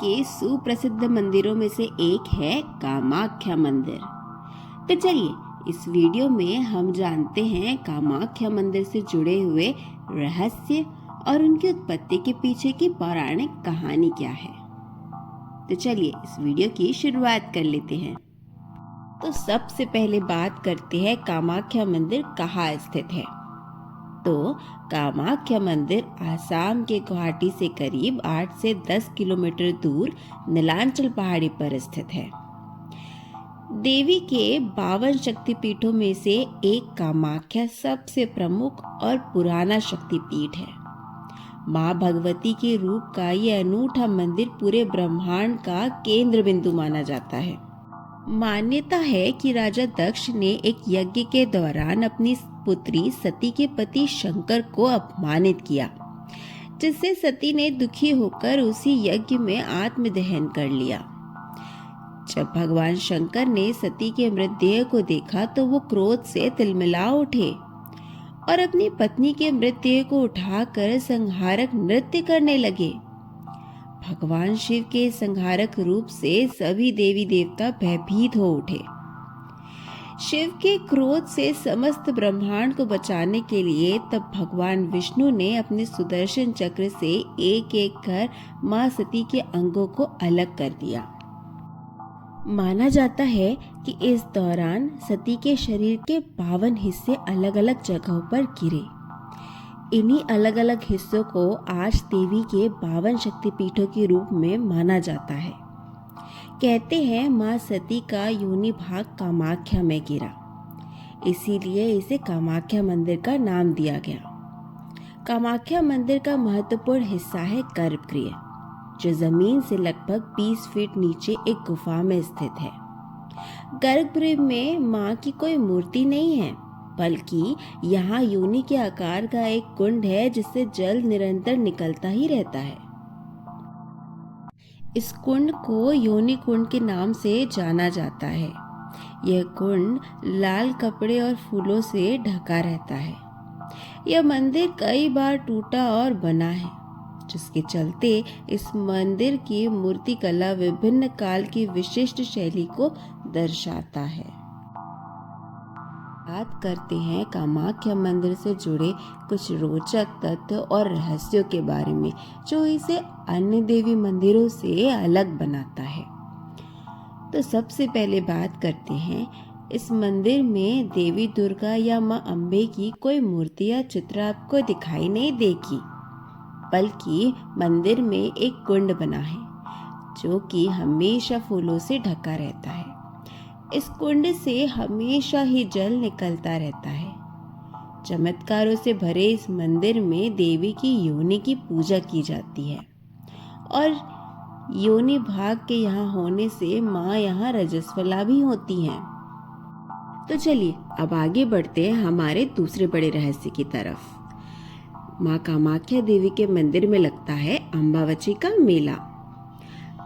के सुप्रसिद्ध मंदिरों में से एक है कामाख्या मंदिर। तो चलिए इस वीडियो में हम जानते हैं कामाख्या मंदिर से जुड़े हुए रहस्य और उनकी उत्पत्ति के पीछे की पौराणिक कहानी क्या है। तो चलिए इस वीडियो की शुरुआत कर लेते हैं। तो सबसे पहले बात करते हैं कामाख्या मंदिर कहाँ स्थित है। तो कामाख्या मंदिर आसाम के गुवाहाटी से करीब 8 से 10 किलोमीटर दूर नीलांचल पहाड़ी पर स्थित है। देवी के 52 शक्तिपीठों में से एक कामाख्या सबसे प्रमुख और पुराना शक्तिपीठ है। माँ भगवती के रूप का ये अनूठा मंदिर पूरे ब्रह्मांड का केंद्र बिंदु माना जाता है। मान्यता है कि राजा दक्ष ने एक यज्ञ के दौरान अपनी पुत्री सती के पति शंकर को अपमानित किया, जिससे सती ने दुखी होकर उसी यज्ञ में आत्मदहन कर लिया। जब भगवान शंकर ने सती के मृतदेह को देखा तो वो क्रोध से तिलमिला उठे और अपनी पत्नी के मृतदेह को उठाकर संहारक नृत्य करने लगे। भगवान शिव के संहारक रूप से सभी देवी देवता भयभीत हो उठे। शिव के क्रोध से समस्त ब्रह्मांड को बचाने के लिए तब भगवान विष्णु ने अपने सुदर्शन चक्र से एक एक कर मां सती के अंगों को अलग कर दिया। माना जाता है कि इस दौरान सती के शरीर के 52 हिस्से अलग अलग जगहों पर गिरे। इन्हीं अलग अलग हिस्सों को आज देवी के 52 शक्तिपीठों के रूप में माना जाता है। कहते हैं मां सती का योनि भाग कामाख्या में गिरा, इसीलिए इसे कामाख्या मंदिर का नाम दिया गया। कामाख्या मंदिर का महत्वपूर्ण हिस्सा है गर्भगृह, जो जमीन से लगभग 20 फीट नीचे एक गुफा में स्थित है। गर्भगृह में मां की कोई मूर्ति नहीं है, बल्कि यहाँ योनि के आकार का एक कुंड है जिससे जल निरंतर निकलता ही रहता है। इस कुंड को योनि कुंड के नाम से जाना जाता है। यह कुंड लाल कपड़े और फूलों से ढका रहता है। यह मंदिर कई बार टूटा और बना है, जिसके चलते इस मंदिर की मूर्ति कला विभिन्न काल की विशिष्ट शैली को दर्शाता है। बात करते हैं कामाख्या मंदिर से जुड़े कुछ रोचक तथ्य और रहस्यों के बारे में, जो इसे अन्य देवी मंदिरों से अलग बनाता है। तो सबसे पहले बात करते हैं, इस मंदिर में देवी दुर्गा या मां अम्बे की कोई मूर्ति या चित्र आपको दिखाई नहीं देगी, बल्कि मंदिर में एक कुंड बना है जो कि हमेशा फूलों से ढका रहता है। इस कुंड से हमेशा ही जल निकलता रहता है। चमत्कारों से भरे इस मंदिर में देवी की योनि की पूजा की जाती है और योनि भाग के यहाँ होने से माँ यहाँ रजस्वला भी होती हैं। तो चलिए अब आगे बढ़ते हैं हमारे दूसरे बड़े रहस्य की तरफ। माँ कामाख्या देवी के मंदिर में लगता है अम्बावची का मेला।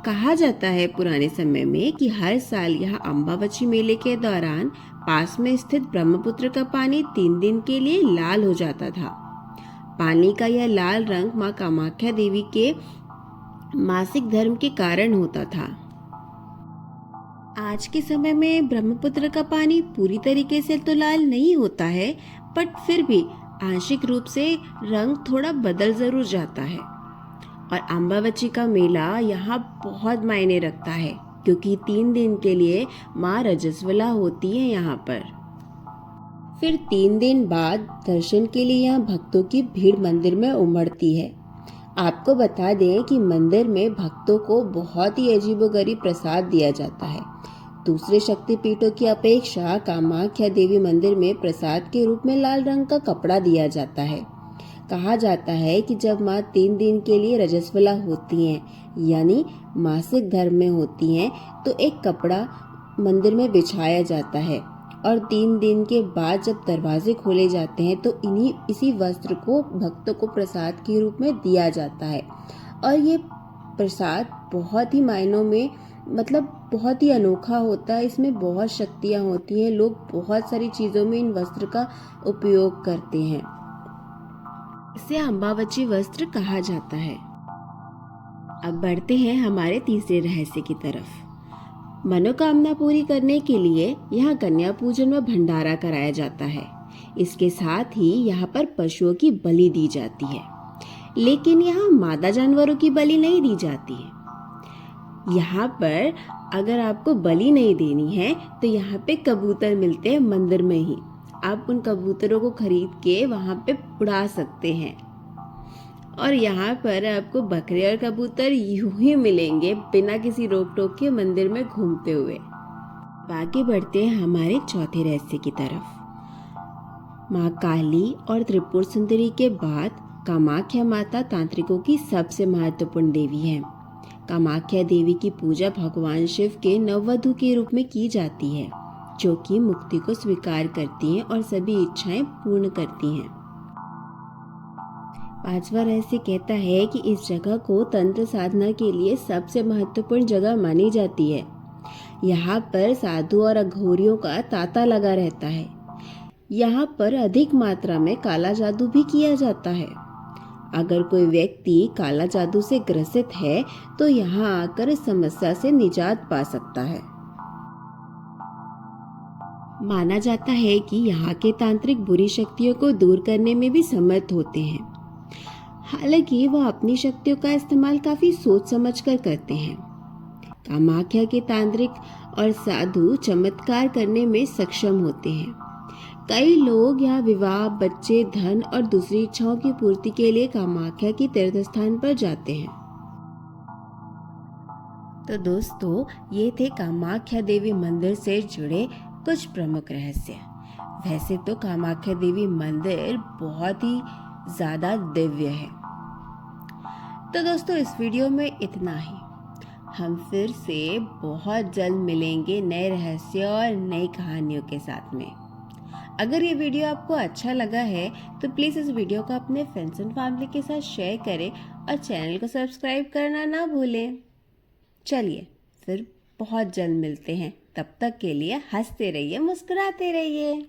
कहा जाता है पुराने समय में कि हर साल यहाँ अम्बावची मेले के दौरान पास में स्थित ब्रह्मपुत्र का पानी 3 दिन के लिए लाल हो जाता था। पानी का यह लाल रंग माँ कामाख्या देवी के मासिक धर्म के कारण होता था। आज के समय में ब्रह्मपुत्र का पानी पूरी तरीके से तो लाल नहीं होता है, बट फिर भी आंशिक रूप से रंग थोड़ा बदल जरूर जाता है। और अम्बावची का मेला यहाँ बहुत मायने रखता है, क्योंकि 3 दिन के लिए माँ रजस्वला होती है यहाँ पर। फिर 3 दिन बाद दर्शन के लिए यहाँ भक्तों की भीड़ मंदिर में उमड़ती है। आपको बता दें कि मंदिर में भक्तों को बहुत ही अजीबोगरीब प्रसाद दिया जाता है। दूसरे शक्तिपीठों की अपेक्षा कामाख्या देवी मंदिर में प्रसाद के रूप में लाल रंग का कपड़ा दिया जाता है। कहा जाता है कि जब माँ 3 दिन के लिए रजस्वला होती हैं, यानी मासिक धर्म में होती हैं, तो एक कपड़ा मंदिर में बिछाया जाता है और 3 दिन के बाद जब दरवाजे खोले जाते हैं तो इसी वस्त्र को भक्तों को प्रसाद के रूप में दिया जाता है। और ये प्रसाद बहुत ही मायनों में बहुत ही अनोखा होता है। इसमें बहुत शक्तियाँ होती हैं। लोग बहुत सारी चीज़ों में इन वस्त्र का उपयोग करते हैं। इसे अम्बावची वस्त्र कहा जाता है। अब बढ़ते हैं हमारे तीसरे रहस्य की तरफ। मनोकामना पूरी करने के लिए यहाँ कन्या पूजन व भंडारा कराया जाता है। इसके साथ ही यहाँ पर पशुओं की बलि दी जाती है, लेकिन यहाँ मादा जानवरों की बलि नहीं दी जाती है। यहाँ पर अगर आपको बलि नहीं देनी है तो यहाँ पे कबूतर मिलते हैं मंदिर में ही। आप उन कबूतरों को खरीद के वहाँ पे उड़ा सकते हैं। और यहाँ पर आपको बकरे और कबूतर यूं ही मिलेंगे बिना किसी रोक टोक के मंदिर में घूमते हुए। आगे बढ़ते हैं हमारे चौथे रहस्य की तरफ। माँ काली और त्रिपुर सुंदरी के बाद कामाख्या माता तांत्रिकों की सबसे महत्वपूर्ण देवी है। कामाख्या देवी की पूजा भगवान शिव के नववधु के रूप में की जाती है, जो कि मुक्ति को स्वीकार करती हैं और सभी इच्छाएं पूर्ण करती हैं। पांचवा रहस्य कहता है कि इस जगह को तंत्र साधना के लिए सबसे महत्वपूर्ण जगह मानी जाती है। यहाँ पर साधु और अघोरियों का तांता लगा रहता है। यहाँ पर अधिक मात्रा में काला जादू भी किया जाता है। अगर कोई व्यक्ति काला जादू से ग्रसित है तो यहाँ आकर इस समस्या से निजात पा सकता है। माना जाता है कि यहाँ के तांत्रिक बुरी शक्तियों को दूर करने में भी समर्थ होते हैं। हालांकि वह अपनी शक्तियों का इस्तेमाल काफी सोच समझकर करते हैं। कामाख्या के तांत्रिक और साधु चमत्कार करने में सक्षम होते हैं। कई लोग यहाँ विवाह, बच्चे, धन और दूसरी इच्छाओं की पूर्ति के लिए कामाख्या की तीर्थ स्थान पर जाते हैं। तो दोस्तों, ये थे कामाख्या देवी मंदिर से जुड़े कुछ प्रमुख रहस्य। वैसे तो कामाख्या देवी मंदिर बहुत ही ज्यादा दिव्य है। तो दोस्तों, इस वीडियो में इतना ही। हम फिर से बहुत जल्द मिलेंगे नए रहस्य और नई कहानियों के साथ में। अगर ये वीडियो आपको अच्छा लगा है तो प्लीज़ इस वीडियो को अपने फ्रेंड्स एंड फैमिली के साथ शेयर करें और चैनल को सब्सक्राइब करना ना भूलें। चलिए, फिर बहुत जल्द मिलते हैं। तब तक के लिए हंसते रहिए, मुस्कुराते रहिए।